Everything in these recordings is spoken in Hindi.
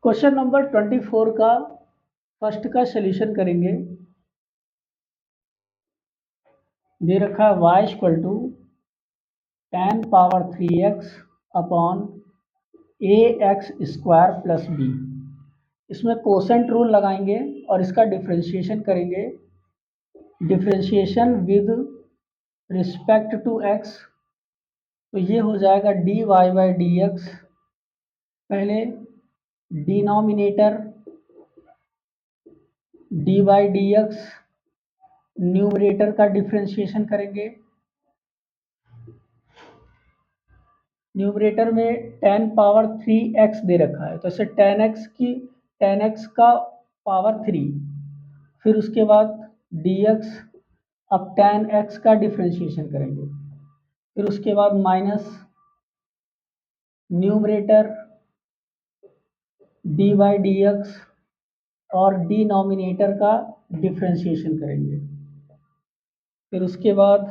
क्वेश्चन नंबर 24 का फर्स्ट का सॉल्यूशन करेंगे। दे रखा है y equal to ten power 3x upon a x square plus b. इसमें कोसेंट रूल लगाएंगे और इसका डिफ्रेंशिएशन करेंगे। Differentiation with respect to x, तो ये हो जाएगा dy बाई डी एक्स। पहले denominator d by d x, numerator का डिफ्रेंशिएशन करेंगे। न्यूमरेटर में टेन पावर 3x दे रखा है, तो इसे टेन एक्स का पावर 3, फिर उसके बाद dx, अब टेन एक्स का डिफ्रेंशिएशन करेंगे, फिर उसके बाद minus numerator d by d x और डिनोमिनेटर का डिफ्रेंशिएशन करेंगे, फिर उसके बाद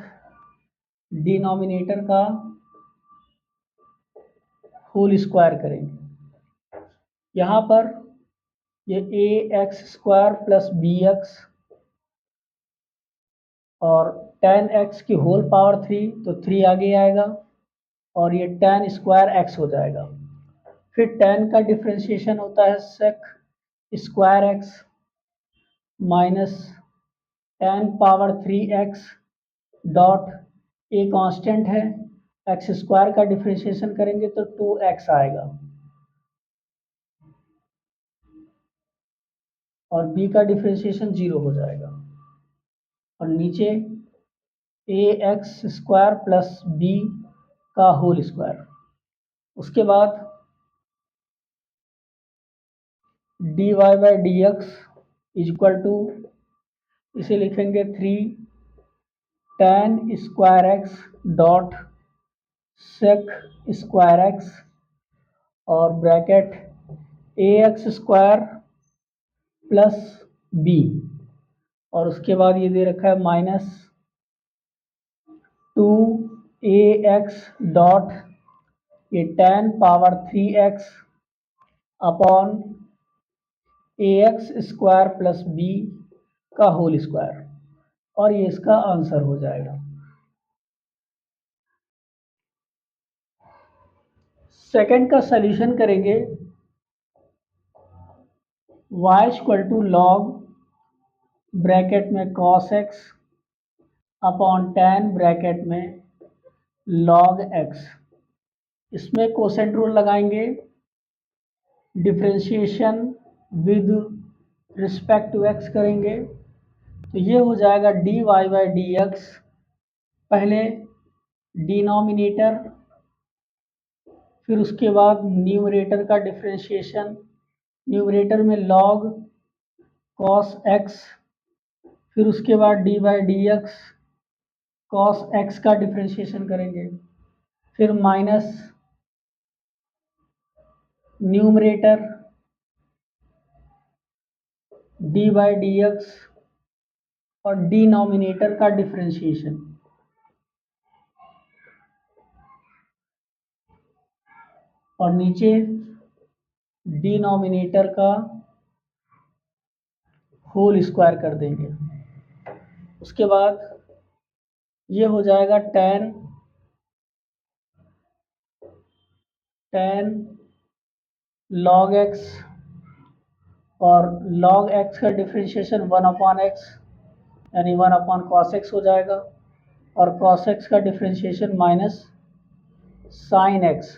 डिनोमिनेटर का होल स्क्वायर करेंगे। यहाँ पर ये a x square plus b x और टेन एक्स की होल पावर 3, तो 3 आगे आएगा और ये टेन स्क्वायर एक्स हो जाएगा। फिर टेन का डिफ्रेंशिएशन होता है sec square x minus ten power 3x dot a constant है, एक्स स्क्वायर का डिफ्रेंशिएशन करेंगे तो 2x आएगा और b का डिफ्रेंशिएशन 0 हो जाएगा और नीचे a x square plus b का होल स्क्वायर। उसके बाद d y by d x is equal to, इसे लिखेंगे 3 ten square x dot sec square x और bracket a x square plus b, और उसके बाद ये दे रखा है माइनस 2 ए एक्स डॉट ये ten power 3x upon a x square plus b का होल स्क्वायर, और ये इसका आंसर हो जाएगा। सेकंड का सॉल्यूशन करेंगे। y equal to log bracket में cos x upon ten bracket में log x। इसमें कोसेंट रूल लगाएंगे। Differentiation with respect to x करेंगे, तो ये हो जाएगा d y by d x. पहले डिनोमिनेटर, फिर उसके बाद न्यूमरेटर का डिफ्रेंशिएशन। न्यूमरेटर में log cos x, फिर उसके बाद d by d x cos x का डिफ्रेंशिएशन करेंगे, फिर minus numerator d by d x और डिनोमिनेटर का डिफ्रेंशिएशन, और नीचे डिनोमिनेटर का होल स्क्वायर कर देंगे। उसके बाद ये हो जाएगा टेन log x, और log x का डिफ्रेंशिएशन 1 अपॉन एक्स यानी 1 अपॉन कॉस एक्स हो जाएगा, और cos x का differentiation minus sine x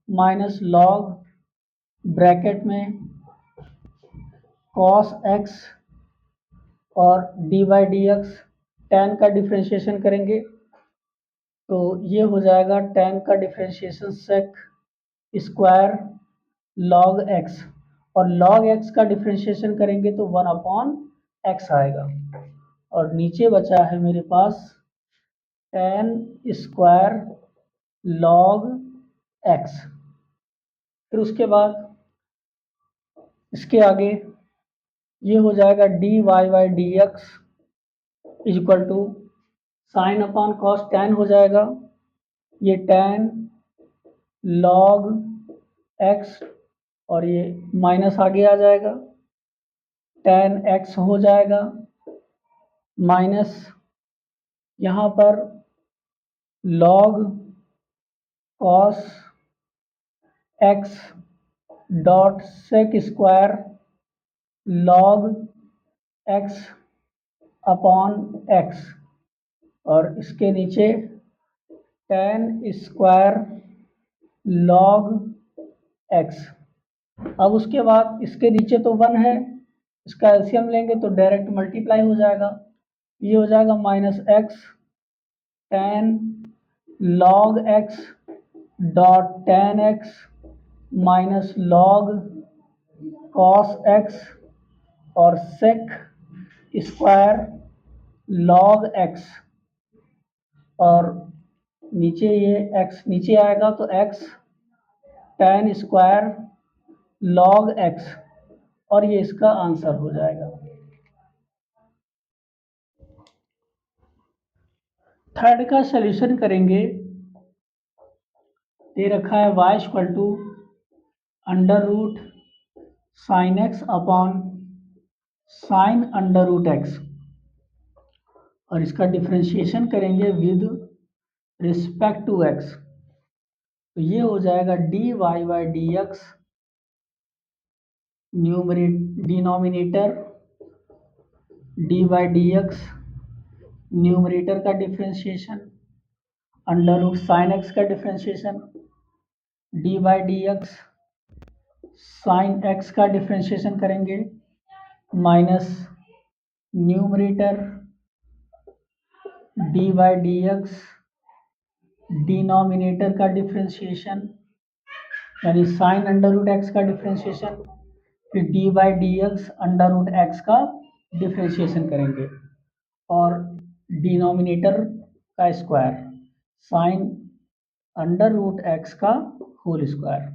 minus log bracket में cos x और d by d x. Ten का डिफ्रेंशिएशन करेंगे तो ये हो जाएगा टेन का differentiation sec square log x, और log x का डिफ्रेंशिएशन करेंगे तो 1 अपॉन एक्स आएगा, और नीचे बचा है मेरे पास टेन स्क्वायर log x। फिर उसके बाद इसके आगे ये हो जाएगा d y by d x is equal to sine upon cos ten हो जाएगा, ये टेन log x और ये माइनस आगे आ जाएगा, tan x हो जाएगा माइनस यहाँ पर log cos x dot sec square log x upon x, और इसके नीचे tan स्क्वायर log x। अब उसके बाद इसके नीचे तो 1 है, इसका एलसीएम लेंगे तो डायरेक्ट मल्टीप्लाई हो जाएगा, ये हो जाएगा minus x tan log x dot tan x minus log cos x और sec स्क्वायर log x, और नीचे ये x नीचे आएगा तो x tan square log x, और ये इसका आंसर हो जाएगा। थर्ड का सॉल्यूशन करेंगे। दे रखा है y equal to under root sine x upon sine under root x, और इसका डिफ्रेंशिएशन करेंगे विद रिस्पेक्ट टू x, तो ये हो जाएगा d y by d x denominator d by d x numerator का differentiation under root sine x का differentiation d by d x sine x का डिफ्रेंशिएशन करेंगे minus numerator d by d x denominator का डिफ्रेंशिएशन यानी साइन अंडर रूट एक्स का डिफ्रेंशिएशन, फिर d by d x under root x का डिफ्रेंशिएशन करेंगे, और डिनोमिनेटर का square sine under root x का होल स्क्वायर,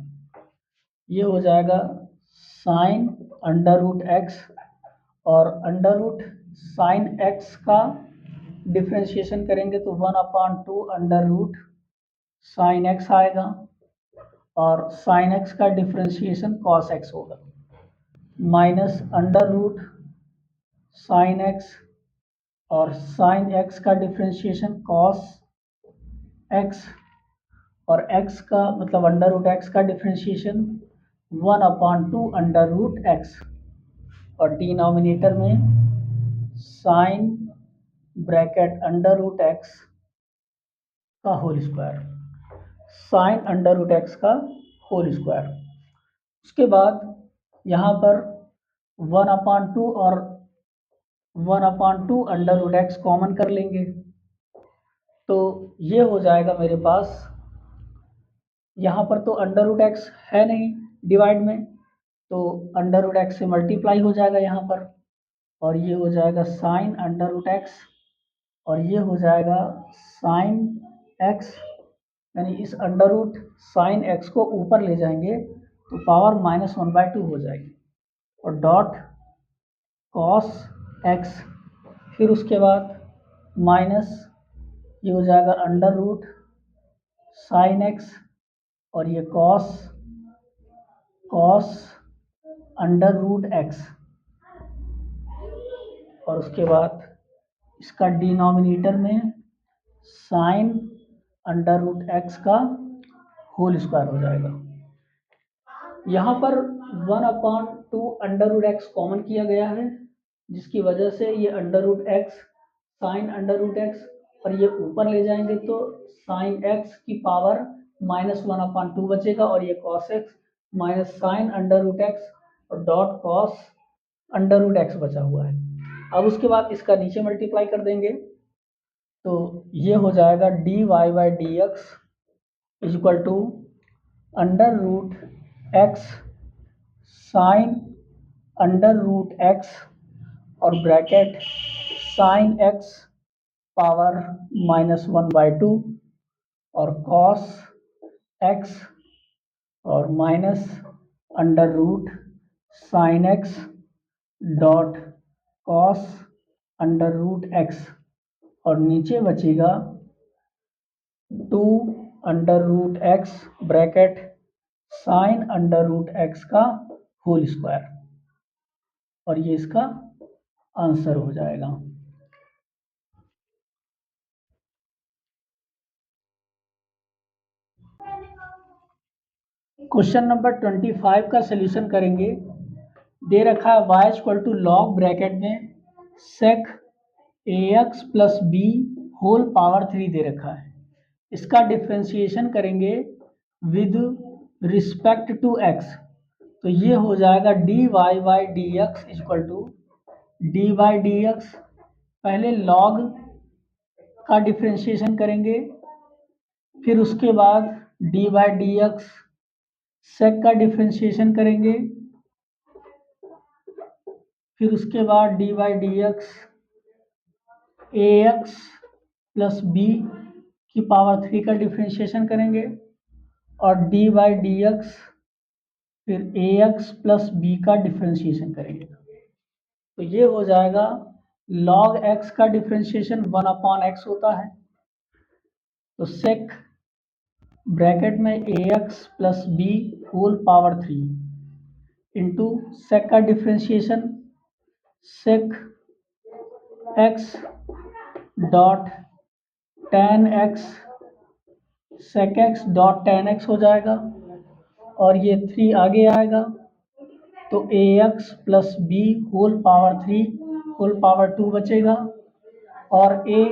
ये हो जाएगा साइन अंडर रूट एक्स, और अंडर रूट साइन एक्स का डिफ्रेंशिएशन करेंगे तो 1/2 अंडर रूट साइन एक्स आएगा, और साइन एक्स का डिफ्रेंशिएशन कॉस एक्स होगा, minus under root sine x, और साइन एक्स का डिफ्रेंशिएशन कॉस एक्स, और x का मतलब अंडर रूट एक्स का डिफ्रेंशिएशन 1/2 अंडर रूट एक्स, और डिनोमिनेटर में sine bracket under root x का whole square, sine under root x का होल स्क्वायर। उसके बाद यहाँ पर 1/2 और 1/2 अंडर रूट एक्स कॉमन कर लेंगे, तो ये हो जाएगा मेरे पास, यहाँ पर तो अंडर रूट एक्स है नहीं डिवाइड में, तो अंडर रूट एक्स से मल्टीप्लाई हो जाएगा यहाँ पर, और ये हो जाएगा साइन अंडर रूट एक्स, और ये हो जाएगा साइन एक्स, यानी इस अंडर रूट साइन एक्स को ऊपर ले जाएंगे तो पावर -1/2 हो जाएगी, और डॉट कॉस एक्स, फिर उसके बाद माइनस ये हो जाएगा अंडर रूट साइन एक्स, और ये कॉस अंडर रूट एक्स, और उसके बाद इसका डिनोमिनेटर में साइन अंडर रूट एक्स का होल स्क्वायर हो जाएगा। यहाँ पर 1/2 अंडर रूट एक्स कॉमन किया गया है, जिसकी वजह से ये under root x sine under root x, और ये ऊपर ले जाएंगे तो साइन एक्स की पावर -1/2 बचेगा, और ये cos x minus sine under root x और dot cos under root x बचा हुआ है। अब उसके बाद इसका नीचे मल्टीप्लाई कर देंगे, तो ये हो जाएगा d y by d x is equal to under root x sine under root x और ब्रैकेट साइन एक्स पावर -1/2 और कॉस एक्स और minus under root sine x dot cos under root x, और नीचे बचेगा 2 under root x bracket sine under root x का होल स्क्वायर, और ये इसका आंसर हो जाएगा। क्वेश्चन नंबर 25 का सलूशन करेंगे। दे रखा है y equal to log bracket में sec ax plus b whole power 3 दे रखा है। इसका डिफ्रेंशिएशन करेंगे विद रिस्पेक्ट टू x, तो ये हो जाएगा d y by d x equal to d by d x. पहले लॉग का डिफ्रेंशिएशन करेंगे, फिर उसके बाद d by d x sec का डिफ्रेंशिएशन करेंगे, फिर उसके बाद d by d x a x plus b की पावर 3 का डिफ्रेंशिएशन करेंगे, और डी बाई डी एक्स फिर ए एक्स प्लस बी का डिफ्रेंशिएशन करेंगे। तो ये हो जाएगा log x का डिफ्रेंशिएशन 1/x होता है, तो सेक ब्रैकेट में a x plus b whole power 3 into sec का differentiation sec x dot tan x sec x dot tan x हो जाएगा, और ये 3 आगे आएगा, तो a x plus b whole power 3 whole power 2 बचेगा, और ए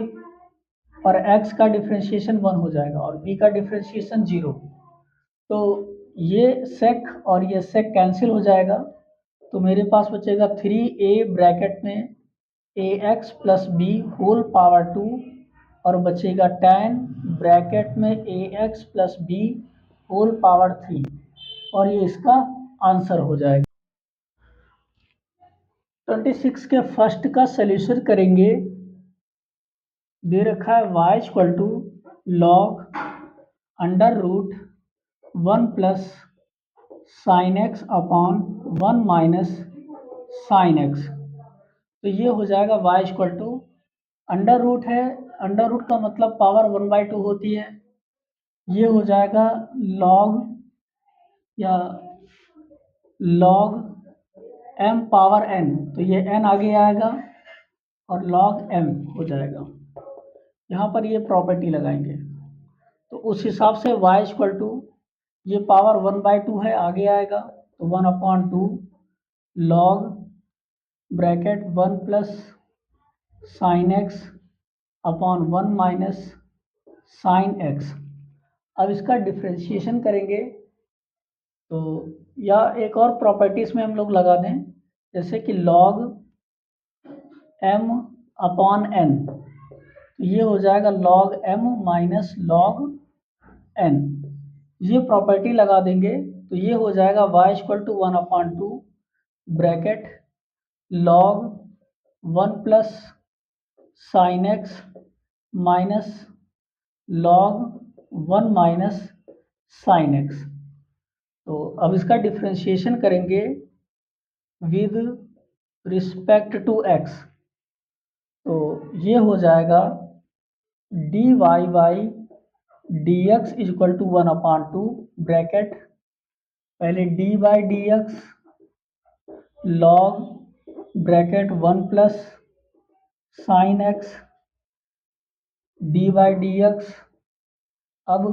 और x का डिफ्रेंशिएशन 1 हो जाएगा और b का डिफ्रेंशिएशन 0। तो ये सेक और ये सेक कैंसिल हो जाएगा, तो मेरे पास बचेगा 3a ब्रैकेट में a x plus b whole power 2 और बचेगा 10 ब्रैकेट में a x plus b whole power 3, और ये इसका आंसर हो जाएगा। 26 के फर्स्ट का सलूशन करेंगे। दे रखा है y equal to log under root 1 plus sine x upon 1 minus sine x, तो ये हो जाएगा y equal to under root है, अंडर रूट का मतलब पावर 1/2 होती है, ये हो जाएगा लॉग या लॉग m पावर n, तो ये n आगे आएगा और log m हो जाएगा। यहाँ पर ये प्रॉपर्टी लगाएंगे, तो उस हिसाब से y इक्वल टू ये पावर 1/2 है, आगे आएगा, तो 1/2 log bracket 1 plus sine x upon 1 minus sine x. अब इसका डिफ्रेंशिएशन करेंगे, तो या एक और प्रॉपर्टीज में हम लोग लगा दें, जैसे कि log m अपॉन n, तो ये हो जाएगा log m minus log n, ये प्रॉपर्टी लगा देंगे, तो ये हो जाएगा y equal to 1/2 bracket log 1 plus sine x minus log 1 minus sine x. तो अब इसका डिफ्रेंशिएशन करेंगे विद रिस्पेक्ट टू x, तो ये हो जाएगा d y by d x equal to 1/2 bracket पहले d by d x log bracket 1 plus sine x d by d x. अब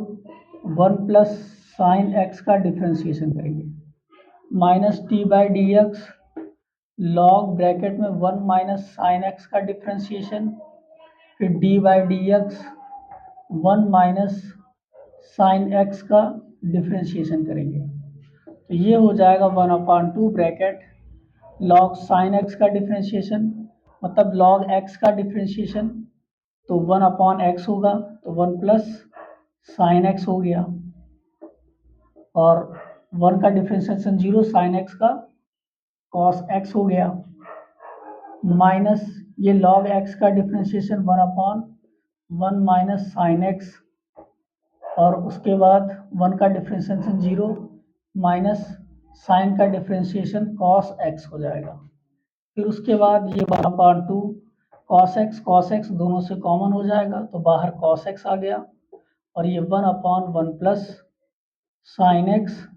1 प्लस साइन एक्स का डिफ्रेंशिएशन करेंगे minus t by d x log bracket में 1 माइनस साइन एक्स का डिफ्रेंशिएशन, फिर d by d x 1 minus sine x का डिफ्रेंशिएशन करेंगे, तो ये हो जाएगा 1/2 ब्रैकेट लॉग साइन एक्स का डिफ्रेंशिएशन मतलब लॉग एक्स का डिफ्रेंशिएशन, तो 1/x होगा, तो 1 प्लस साइन एक्स हो गया, और 1 का डिफ्रेंशिएशन 0 साइन एक्स का कॉस एक्स हो गया, माइनस ये लॉग एक्स का डिफ्रेंशिएशन 1/1 माइनस साइन एक्स, और उसके बाद 1 का डिफ्रेंशिएशन 0 माइनस साइन का डिफ्रेंशिएशन कॉस एक्स हो जाएगा। फिर उसके बाद ये 1/2 कॉस एक्स दोनों से कॉमन हो जाएगा, तो बाहर कॉस एक्स आ गया, और ये 1/1 प्लस साइन एक्स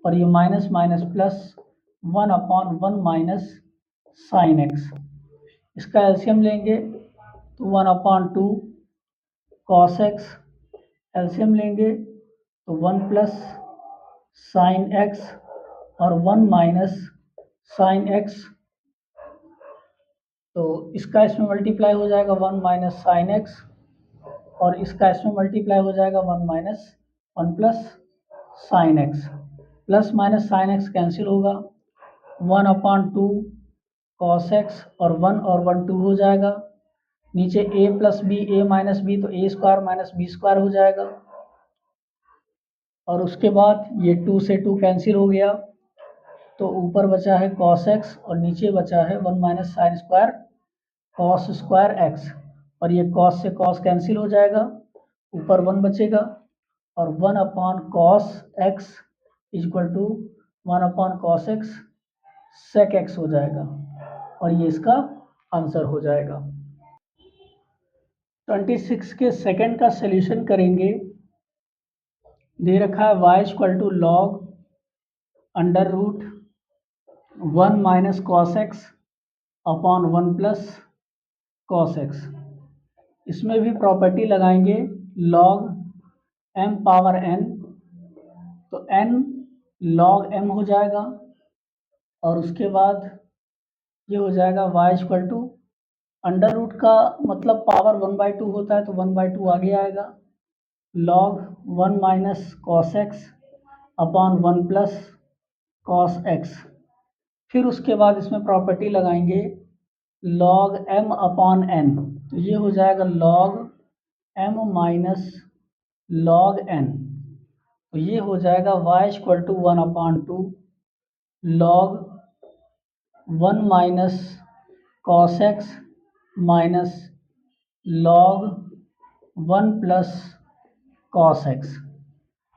और ये minus minus plus 1/1 minus sine x. इसका एलसीएम लेंगे तो 1/2 कॉस एक्स, एलसीएम लेंगे तो 1 प्लस साइन एक्स और 1 माइनस साइन एक्स। तो इसका इसमें मल्टीप्लाई हो जाएगा 1 माइनस साइन एक्स और इसका इसमें मल्टीप्लाई हो जाएगा 1 minus 1 plus sine x. Plus minus sine x cancel होगा, 1/2 कॉस एक्स और 1 और 1 2 हो जाएगा। नीचे a plus b, a minus b, तो a square minus b square हो जाएगा। और उसके बाद ये 2 से 2 कैंसिल हो गया, तो ऊपर बचा है कॉस एक्स और नीचे बचा है 1 minus sine square cos square x. और ये कॉस से कॉस कैंसिल हो जाएगा, ऊपर 1 बचेगा और 1 cos x equal to 1 cos x sec x हो जाएगा और ये इसका आंसर हो जाएगा। 26 के सेकंड का सॉल्यूशन करेंगे। दे रखा है y equal to log under root 1 minus cos x upon 1 plus cos x. इसमें भी प्रॉपर्टी लगाएंगे लॉग m पावर n, तो n लॉग m हो जाएगा और उसके बाद ये हो जाएगा y equal to under root का मतलब पावर 1/2 होता है, तो 1/2 आगे आएगा, log 1 minus cos x upon 1 plus cos x. फिर उसके बाद इसमें प्रॉपर्टी लगाएंगे लॉग m अपॉन n, तो ये हो जाएगा log m minus log n, तो ये हो जाएगा y equal to 1/2 log 1 minus cos x minus log 1 plus cos x.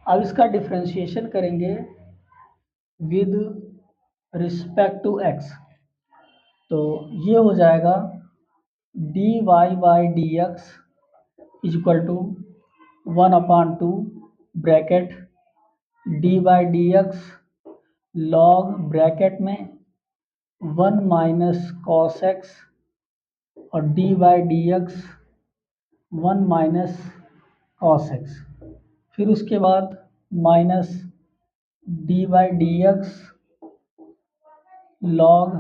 अब इसका डिफ्रेंशिएशन करेंगे विद रिस्पेक्ट टू एक्स, तो ये हो जाएगा dy by d x equal to 1/2 bracket d by d x log bracket में 1 माइनस कॉस एक्स और d by d x 1 minus cos x. फिर उसके बाद minus d by d x log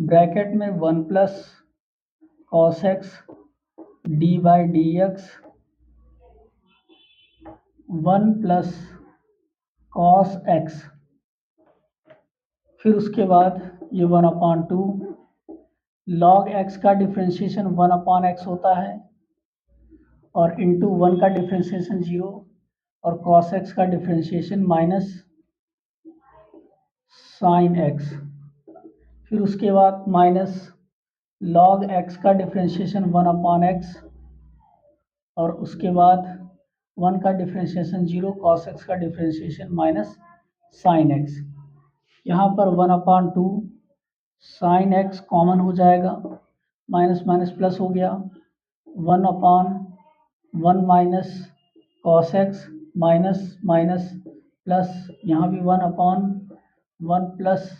bracket में 1 plus cos x d by d x 1 plus cos x. फिर उसके बाद ये 1/2 लॉग एक्स का डिफ्रेंशिएशन 1/x होता है और इंटू 1 का डिफ्रेंशिएशन 0 और कॉस एक्स का डिफ्रेंशिएशन माइनस साइन एक्स। फिर उसके बाद माइनस लॉग एक्स का डिफ्रेंशिएशन 1/x और उसके बाद 1 का डिफ्रेंशिएशन 0, कॉस एक्स का डिफ्रेंशिएशन माइनस साइन एक्स। यहाँ पर 1/2 साइन एक्स कॉमन हो जाएगा, माइनस माइनस प्लस हो गया, 1/1 minus cos x minus minus plus, यहाँ भी 1/1 प्लस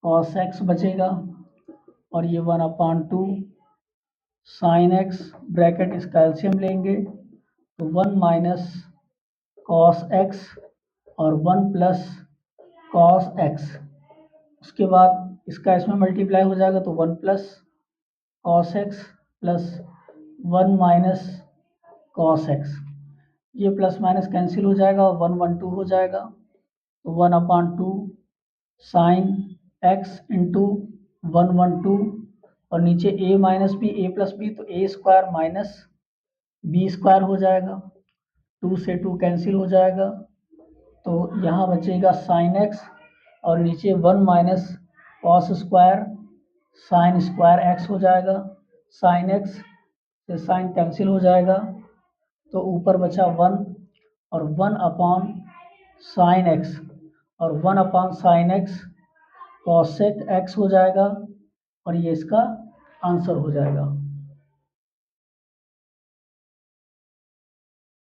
कॉस एक्स बचेगा और ये 1/2 साइन एक्स ब्रैकेट इसका एलसीएम लेंगे तो 1 माइनस कॉस एक्स और 1 प्लस कॉस एक्स। उसके बाद इसका इसमें मल्टीप्लाई हो जाएगा तो 1 plus cos x plus 1 minus cos x. ये प्लस माइनस कैंसिल हो जाएगा और 1/2 हो जाएगा, तो 1/2 साइन एक्स इंटू 1/2 और नीचे a minus b, a plus b, तो a square minus b square हो जाएगा, 2 से 2 कैंसिल हो जाएगा, तो यहाँ बचेगा साइन एक्स और नीचे 1 minus cos square sine square x हो जाएगा, साइन एक्स से साइन कैंसिल हो जाएगा, तो ऊपर बचा 1 और 1 अपॉन साइन एक्स और 1 upon sine x cosec x हो जाएगा और ये इसका आंसर हो जाएगा।